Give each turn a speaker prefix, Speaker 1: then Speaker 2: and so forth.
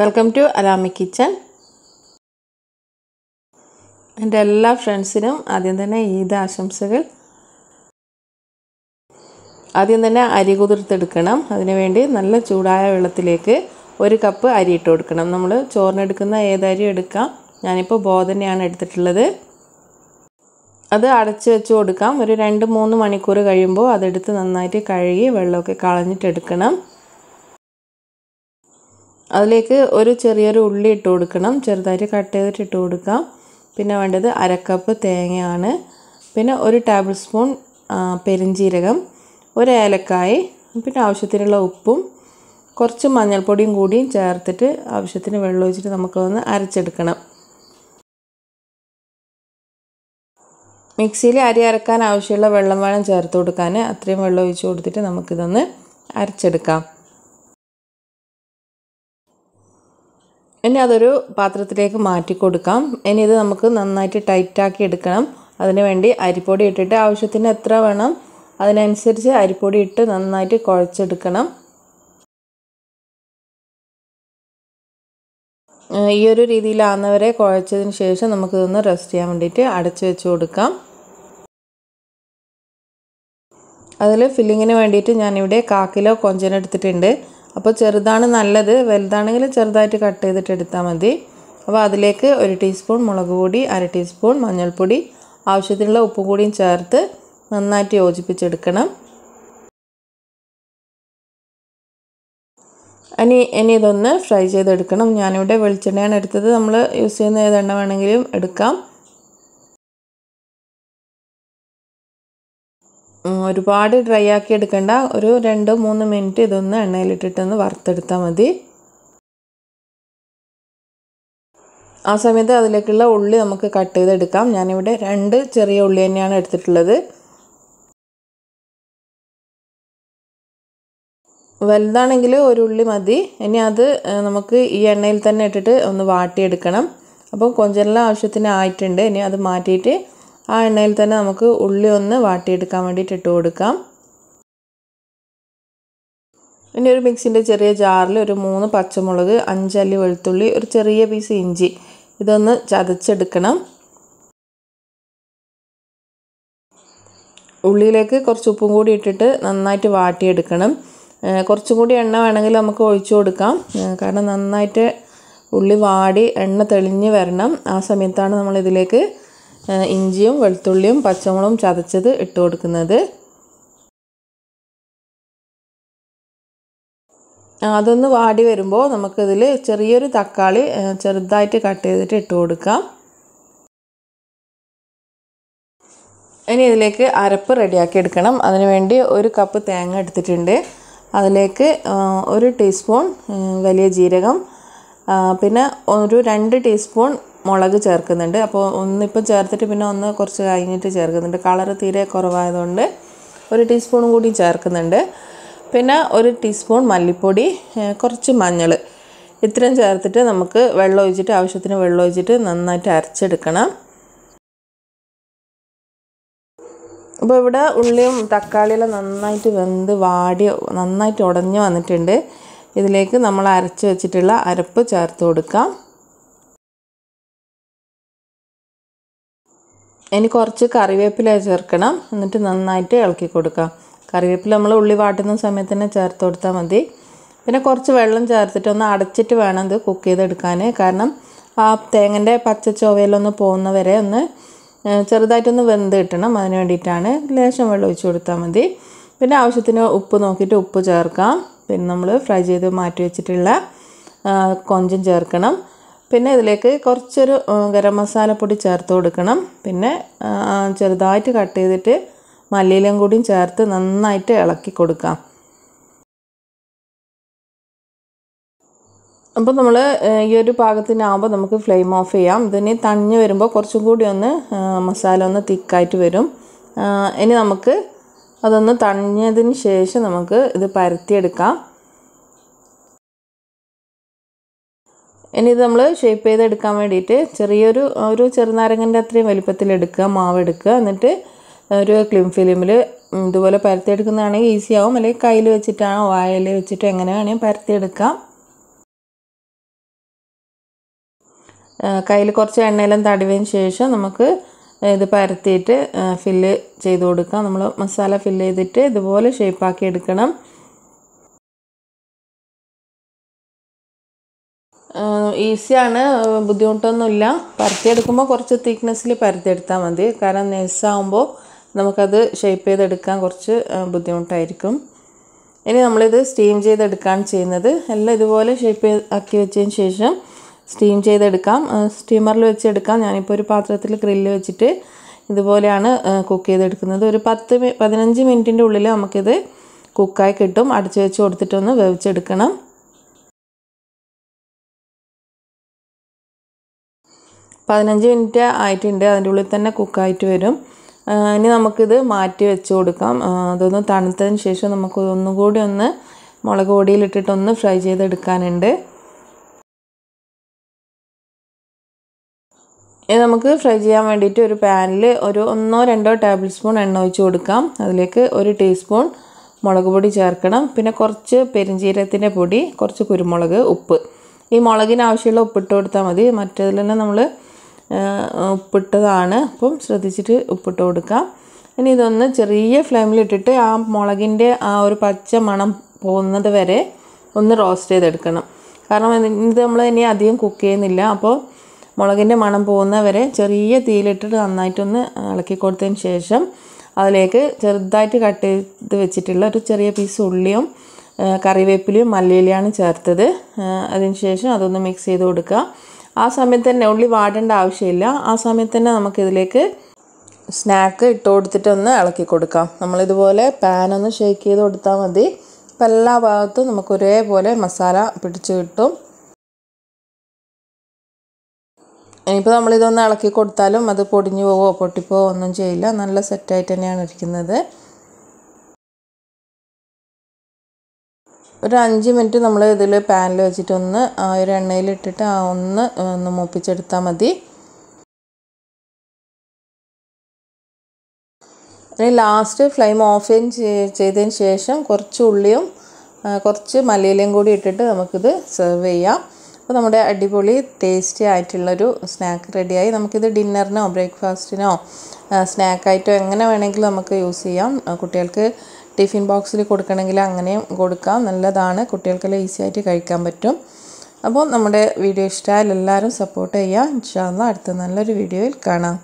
Speaker 1: Welcome to Alami kitchen. എൻ്റെ എല്ലാ ഫ്രണ്ട്സിനും ആദ്യം തന്നെ ഈദ് ആശംസകൾ. ആദ്യം തന്നെ അരി കുതിർത്തെടുക്കണം. അതിനുവേണ്ടി നല്ല ചൂടായ വെള്ളത്തിലേക്ക് 1 കപ്പ് അരി ഇട്ട് കൊടുക്കണം. നമ്മൾ ചോറിനെടുക്കുന്ന ഏതരി എടുക്കാം. ഞാനിപ്പോൾ ബോധനയാണ് എടുത്തിട്ടുള്ളത്. അത് അടച്ച് വെച്ച് കൊടുക്കാം. ഒരു 2-3 മണിക്കൂർ കഴിയുമ്പോൾ അതെടുത്ത് നന്നായിട്ട് കഴുകി വെള്ളമൊക്കെ കളഞ്ഞിട്ടെടുക്കണം. അതിലേക്ക് ഒരു ചെറിയൊരു ഉള്ളി ഇട്ട് കൊടുക്കണം. ചെറുതായിട്ട് കട്ട് ചെയ്തിട്ട് ഇട്ട് കൊടുക്കാം. പിന്നെ വേണ്ടത് 1/2 കപ്പ് തേങ്ങയാണ്. പിന്നെ 1 ടേബിൾ സ്പൂൺ പെരിഞ്ജീരകം, 1 ഏലക്കായ്, പിന്നെ ആവശ്യത്തിനുള്ള ഉപ്പും കുറച്ച് മഞ്ഞൾപ്പൊടിയും കൂടിയും ചേർത്തിട്ട് ആവശ്യത്തിന് വെള്ളം ഒഴിച്ചിട്ട് നമുക്കൊന്ന് അരച്ചെടുക്കണം. മിക്സിയിൽ അരി അരക്കാൻ ആവശ്യമുള്ള വെള്ളം വേണം ചേർത്ത് കൊടുക്കാൻ. അത്രയും വെള്ളം ഒഴിച്ച് കൊടുത്തിട്ട് നമുക്കിതൊന്ന് അരച്ചെടുക്കാം. ഇനി അതൊരു പാത്രത്തിലേക്ക് മാറ്റി കൊടുക്കാം. ഇനി ഇത് നമുക്ക് നന്നായിട്ട് ടൈറ്റാക്കി എടുക്കണം. അതിന് വേണ്ടി അരിപ്പൊടി ഇട്ടിട്ട് ആവശ്യത്തിന് എത്ര വേണം അതിനനുസരിച്ച് അരിപ്പൊടി ഇട്ട് നന്നായിട്ട് കുഴച്ചെടുക്കണം. ഈ ഒരു രീതിയിലാകുന്നവരെ കുഴച്ചതിന് ശേഷം നമുക്കിതൊന്ന് റെസ്റ്റ് ചെയ്യാൻ വേണ്ടിയിട്ട് അടച്ച് വെച്ച് കൊടുക്കാം. അതിൽ ഫില്ലിങ്ങിന് വേണ്ടിയിട്ട് ഞാനിവിടെ 1/4 കിലോ കൊഞ്ചൻ എടുത്തിട്ടുണ്ട്. അപ്പോൾ ചെറുതാണ് നല്ലത്, വലുതാണെങ്കിൽ ചെറുതായിട്ട് കട്ട് ചെയ്തിട്ട് എടുത്താൽ മതി. അപ്പോൾ അതിലേക്ക് 1 ടീസ്പൂൺ മുളക് പൊടി, 1/2 ടീസ്പൂൺ മഞ്ഞൾപ്പൊടി, ആവശ്യത്തിനുള്ള ഉപ്പും കൂടിയും ചേർത്ത് നന്നായിട്ട് യോജിപ്പിച്ചെടുക്കണം. ഇനി ഇതൊന്ന് ഫ്രൈ ചെയ്തെടുക്കണം. ഞാനിവിടെ വെളിച്ചെണ്ണയാണ് എടുത്തത്. നമ്മൾ യൂസ് ചെയ്യുന്ന ഏതെണ്ണ വേണമെങ്കിലും എടുക്കാം. ഒരുപാട് ഡ്രൈ ആക്കി എടുക്കണ്ട. ഒരു 2-3 മിനിറ്റ് ഇതൊന്ന് എണ്ണയിലിട്ടിട്ടൊന്ന് വറുത്തെടുത്താൽ മതി. ആ സമയത്ത് അതിലേക്കുള്ള ഉള്ളി നമുക്ക് കട്ട് ചെയ്തെടുക്കാം. ഞാനിവിടെ 2 ചെറിയ ഉള്ളി തന്നെയാണ് എടുത്തിട്ടുള്ളത്. വലുതാണെങ്കിൽ 1 ഉള്ളി മതി. ഇനി അത് നമുക്ക് ഈ എണ്ണയിൽ തന്നെ ഇട്ടിട്ട് ഒന്ന് വാട്ടിയെടുക്കണം. അപ്പോൾ കൊഞ്ചെല്ലാം ആവശ്യത്തിന് ആയിട്ടുണ്ട്. ഇനി അത് മാറ്റിയിട്ട് ആ എണ്ണയിൽ തന്നെ നമുക്ക് ഉള്ളി ഒന്ന് വാട്ടിയെടുക്കാൻ വേണ്ടിയിട്ട് ഇട്ട് കൊടുക്കാം. ഇനി ഒരു മിക്സിൻ്റെ ചെറിയ ജാറിൽ ഒരു 3 പച്ചമുളക്, 5 അല്ലി വെളുത്തുള്ളി, ഒരു ചെറിയ പീസ് ഇഞ്ചി ഇതൊന്ന് ചതച്ചെടുക്കണം. ഉള്ളിയിലേക്ക് കുറച്ച് ഉപ്പും കൂടി ഇട്ടിട്ട് നന്നായിട്ട് വാട്ടിയെടുക്കണം. കുറച്ചും കൂടി എണ്ണ വേണമെങ്കിൽ നമുക്ക് ഒഴിച്ചു കൊടുക്കാം. കാരണം നന്നായിട്ട് ഉള്ളി വാടി എണ്ണ തെളിഞ്ഞ് വരണം. ആ സമയത്താണ് നമ്മളിതിലേക്ക് ഇഞ്ചിയും വെളുത്തുള്ളിയും പച്ചമുളകും ചതച്ചത് ഇട്ട് കൊടുക്കുന്നത്. അതൊന്ന് വാടി വരുമ്പോൾ നമുക്കിതിൽ ചെറിയൊരു തക്കാളി ചെറുതായിട്ട് കട്ട് ചെയ്തിട്ട് ഇട്ട് കൊടുക്കാം. ഇനി ഇതിലേക്ക് അരപ്പ് റെഡിയാക്കി എടുക്കണം. അതിനുവേണ്ടി 1 കപ്പ് തേങ്ങ എടുത്തിട്ടുണ്ട്. അതിലേക്ക് 1 ടീസ്പൂൺ വലിയ ജീരകം, പിന്നെ ഒരു 2 ടീസ്പൂൺ മുളക് ചേർക്കുന്നുണ്ട്. അപ്പോൾ ഒന്നിപ്പോൾ ചേർത്തിട്ട് പിന്നെ ഒന്ന് കുറച്ച് കഴിഞ്ഞിട്ട് ചേർക്കുന്നുണ്ട്. കളറ് തീരെ കുറവായതുകൊണ്ട് 1 ടീസ്പൂണും കൂടി ചേർക്കുന്നുണ്ട്. പിന്നെ 1 ടീസ്പൂൺ മല്ലിപ്പൊടി, കുറച്ച് മഞ്ഞൾ, ഇത്രയും ചേർത്തിട്ട് നമുക്ക് വെള്ളം ഒഴിച്ചിട്ട് ആവശ്യത്തിന് വെള്ളം ഒഴിച്ചിട്ട് നന്നായിട്ട് അരച്ചെടുക്കണം. അപ്പോൾ ഇവിടെ ഉള്ളിയും തക്കാളിയെല്ലാം നന്നായിട്ട് വെന്ത് വാടി നന്നായിട്ട് ഉടഞ്ഞ് വന്നിട്ടുണ്ട്. ഇതിലേക്ക് നമ്മൾ അരച്ച് വെച്ചിട്ടുള്ള അരപ്പ് ചേർത്ത് കൊടുക്കാം. ഇനി കുറച്ച് കറിവേപ്പില ചേർക്കണം. എന്നിട്ട് നന്നായിട്ട് ഇളക്കി കൊടുക്കാം. കറിവേപ്പില നമ്മൾ ഉള്ളി വാട്ടുന്ന സമയത്ത് തന്നെ ചേർത്ത് കൊടുത്താൽ മതി. പിന്നെ കുറച്ച് വെള്ളം ചേർത്തിട്ട് ഒന്ന് അടച്ചിട്ട് വേണം ഇത് കുക്ക് ചെയ്തെടുക്കാൻ. കാരണം ആ തേങ്ങൻ്റെ പച്ച ചൊവ്വയിലൊന്ന് പോകുന്നവരെ ഒന്ന് ചെറുതായിട്ടൊന്ന് വെന്ത് കിട്ടണം. അതിന് വേണ്ടിയിട്ടാണ്. ലേശം വെള്ളം ഒഴിച്ച് കൊടുത്താൽ മതി. പിന്നെ ആവശ്യത്തിന് ഉപ്പ് നോക്കിയിട്ട് ഉപ്പ് ചേർക്കാം. പിന്നെ നമ്മൾ ഫ്രൈ ചെയ്ത് മാറ്റി വെച്ചിട്ടുള്ള കൊഞ്ചും ചേർക്കണം. പിന്നെ ഇതിലേക്ക് കുറച്ചൊരു ഗരം മസാലപ്പൊടി ചേർത്ത് കൊടുക്കണം. പിന്നെ ചെറുതായിട്ട് കട്ട് ചെയ്തിട്ട് മല്ലിയിലയും കൂടിയും ചേർത്ത് നന്നായിട്ട് ഇളക്കി കൊടുക്കാം. അപ്പോൾ നമ്മൾ ഈ ഒരു പാകത്തിനാകുമ്പോൾ നമുക്ക് ഫ്ലെയിം ഓഫ് ചെയ്യാം. ഇതിന് തണിഞ്ഞ് വരുമ്പോൾ കുറച്ചും കൂടി ഒന്ന് മസാല ഒന്ന് തിക്കായിട്ട് വരും. ഇനി നമുക്ക് അതൊന്ന് തണിഞ്ഞതിന് ശേഷം നമുക്ക് ഇത് പരത്തിയെടുക്കാം. ഇനി ഇത് നമ്മൾ ഷേപ്പ് ചെയ്തെടുക്കാൻ വേണ്ടിയിട്ട് ഒരു ചെറുനാരങ്ങൻ്റെ അത്രയും വലിപ്പത്തിലെടുക്കുക, മാവ് എടുക്കുക. എന്നിട്ട് ഒരു ക്ലിം ഫിലിമിൽ ഇതുപോലെ പരത്തിയെടുക്കുന്നതാണെങ്കിൽ ഈസി ആവും. അല്ലെങ്കിൽ കയ്യിൽ വെച്ചിട്ടാണോ വായയിൽ വെച്ചിട്ടോ എങ്ങനെ വേണമെങ്കിൽ പരത്തിയെടുക്കാം. കയ്യിൽ കുറച്ച് എണ്ണയെല്ലാം തടവിയതിന് ശേഷം നമുക്ക് ഇത് പരത്തിയിട്ട് ഫില്ല് ചെയ്ത് കൊടുക്കാം. നമ്മൾ മസാല ഫില്ല് ചെയ്തിട്ട് ഇതുപോലെ ഷേപ്പാക്കി എടുക്കണം. ഈസിയാണ്, ബുദ്ധിമുട്ടൊന്നുമില്ല. പരത്തിയെടുക്കുമ്പോൾ കുറച്ച് തിക്നെസ്സിൽ പരത്തിയെടുത്താൽ മതി. കാരണം നൈസാകുമ്പോൾ നമുക്കത് ഷേപ്പ് ചെയ്തെടുക്കാൻ കുറച്ച് ബുദ്ധിമുട്ടായിരിക്കും. ഇനി നമ്മളിത് സ്റ്റീം ചെയ്തെടുക്കുകയാണ് ചെയ്യുന്നത്. എല്ലാം ഇതുപോലെ ഷേപ്പ് ആക്കി വെച്ചതിന് ശേഷം സ്റ്റീം ചെയ്തെടുക്കാം. സ്റ്റീമറിൽ വെച്ചെടുക്കാം. ഞാനിപ്പോൾ ഒരു പാത്രത്തിൽ ഗ്രില്ല് വെച്ചിട്ട് ഇതുപോലെയാണ് കുക്ക് ചെയ്തെടുക്കുന്നത്. ഒരു 10-15 മിനിറ്റിൻ്റെ ഉള്ളിൽ നമുക്കിത് കുക്കായി കിട്ടും. അടച്ചു വെച്ച് കൊടുത്തിട്ടൊന്ന് വേവിച്ചെടുക്കണം. പതിനഞ്ച് മിനിറ്റ് ആയിട്ടുണ്ട്. അതിൻ്റെ ഉള്ളിൽ തന്നെ കുക്കായിട്ട് വരും. ഇനി നമുക്കിത് മാറ്റി വെച്ച് കൊടുക്കാം. അതൊന്ന് തണുത്തതിന് ശേഷം നമുക്ക് ഒന്നുകൂടി ഒന്ന് മുളക് പൊടിയിലിട്ടിട്ടൊന്ന് ഫ്രൈ ചെയ്തെടുക്കാനുണ്ട്. ഇനി നമുക്ക് ഫ്രൈ ചെയ്യാൻ വേണ്ടിയിട്ട് ഒരു പാനിൽ ഒരു 1-2 ടേബിൾ സ്പൂൺ എണ്ണ ഒഴിച്ച് കൊടുക്കാം. അതിലേക്ക് 1 ടീസ്പൂൺ മുളക് പൊടി ചേർക്കണം. പിന്നെ കുറച്ച് പെരിഞ്ജീരകത്തിൻ്റെ പൊടി, കുറച്ച് കുരുമുളക്, ഉപ്പ്. ഈ മുളകിന് ആവശ്യമുള്ള ഉപ്പിട്ട് കൊടുത്താൽ മതി. മറ്റേതിലെല്ലാം നമ്മൾ ഉപ്പിട്ടതാണ്. അപ്പം ശ്രദ്ധിച്ചിട്ട് ഉപ്പിട്ട് കൊടുക്കാം. ഇനി ഇതൊന്ന് ചെറിയ ഫ്ലെയിമിലിട്ടിട്ട് ആ മുളകിൻ്റെ ആ ഒരു പച്ച മണം പോകുന്നത് വരെ ഒന്ന് റോസ്റ്റ് ചെയ്തെടുക്കണം. കാരണം ഇത് നമ്മൾ ഇനി അധികം കുക്ക് ചെയ്യുന്നില്ല. അപ്പോൾ മുളകിൻ്റെ മണം പോകുന്നവരെ ചെറിയ തീയിലിട്ടിട്ട് നന്നായിട്ടൊന്ന് ഇളക്കി കൊടുത്തതിന് ശേഷം അതിലേക്ക് ചെറുതായിട്ട് കട്ട് ചെയ്ത് വെച്ചിട്ടുള്ള ഒരു ചെറിയ പീസ് ഉള്ളിയും കറിവേപ്പിലയും മല്ലിയിലയാണ് ചേർത്തത്. അതിന് ശേഷം അതൊന്ന് മിക്സ് ചെയ്ത് കൊടുക്കുക. ആ സമയത്ത് തന്നെ ഉള്ളി വാടേണ്ട ആവശ്യമില്ല. ആ സമയത്ത് തന്നെ നമുക്കിതിലേക്ക് സ്നാക്ക് ഇട്ട് കൊടുത്തിട്ടൊന്ന് ഇളക്കി കൊടുക്കാം. നമ്മളിതുപോലെ പാനൊന്ന് ഷേക്ക് ചെയ്ത് കൊടുത്താൽ മതി. അപ്പോൾ എല്ലാ ഭാഗത്തും നമുക്ക് ഒരേപോലെ മസാല പിടിച്ച് കിട്ടും. ഇനിയിപ്പോൾ നമ്മളിതൊന്ന് ഇളക്കി കൊടുത്താലും അത് പൊടിഞ്ഞു പോവോ പൊട്ടിപ്പോവോ ഒന്നും ചെയ്യില്ല. നല്ല സെറ്റായിട്ട് തന്നെയാണ് ഇരിക്കുന്നത്. ഒരു 5 മിനിറ്റ് നമ്മൾ ഇതിൽ പാനിൽ വെച്ചിട്ടൊന്ന് ഒരു എണ്ണയിലിട്ടിട്ട് ഒന്ന് മൂപ്പിച്ചെടുത്താൽ മതി. ഇനി ലാസ്റ്റ് ഫ്ലെയിം ഓഫ് ചെയ്തതിന് ശേഷം കുറച്ച് ഉള്ളിയും കുറച്ച് മല്ലിയിലയും കൂടി ഇട്ടിട്ട് നമുക്കിത് സെർവ് ചെയ്യാം. അപ്പോൾ നമ്മുടെ അടിപൊളി ടേസ്റ്റി ആയിട്ടുള്ളൊരു സ്നാക്ക് റെഡിയായി. നമുക്കിത് ഡിന്നറിനോ ബ്രേക്ക്ഫാസ്റ്റിനോ സ്നാക്കായിട്ടോ എങ്ങനെ വേണമെങ്കിലും നമുക്ക് യൂസ് ചെയ്യാം. കുട്ടികൾക്ക് ടിഫിൻ ബോക്സിൽ കൊടുക്കണമെങ്കിൽ അങ്ങനെയും കൊടുക്കാം. നല്ലതാണ്, കുട്ടികൾക്കെല്ലാം ഈസി ആയിട്ട് കഴിക്കാൻ പറ്റും. അപ്പോൾ നമ്മുടെ വീഡിയോ ഇഷ്ടമായാൽ എല്ലാവരും സപ്പോർട്ട് ചെയ്യുക. ഇൻഷാ അല്ലാഹ് അടുത്ത നല്ലൊരു വീഡിയോയിൽ കാണാം.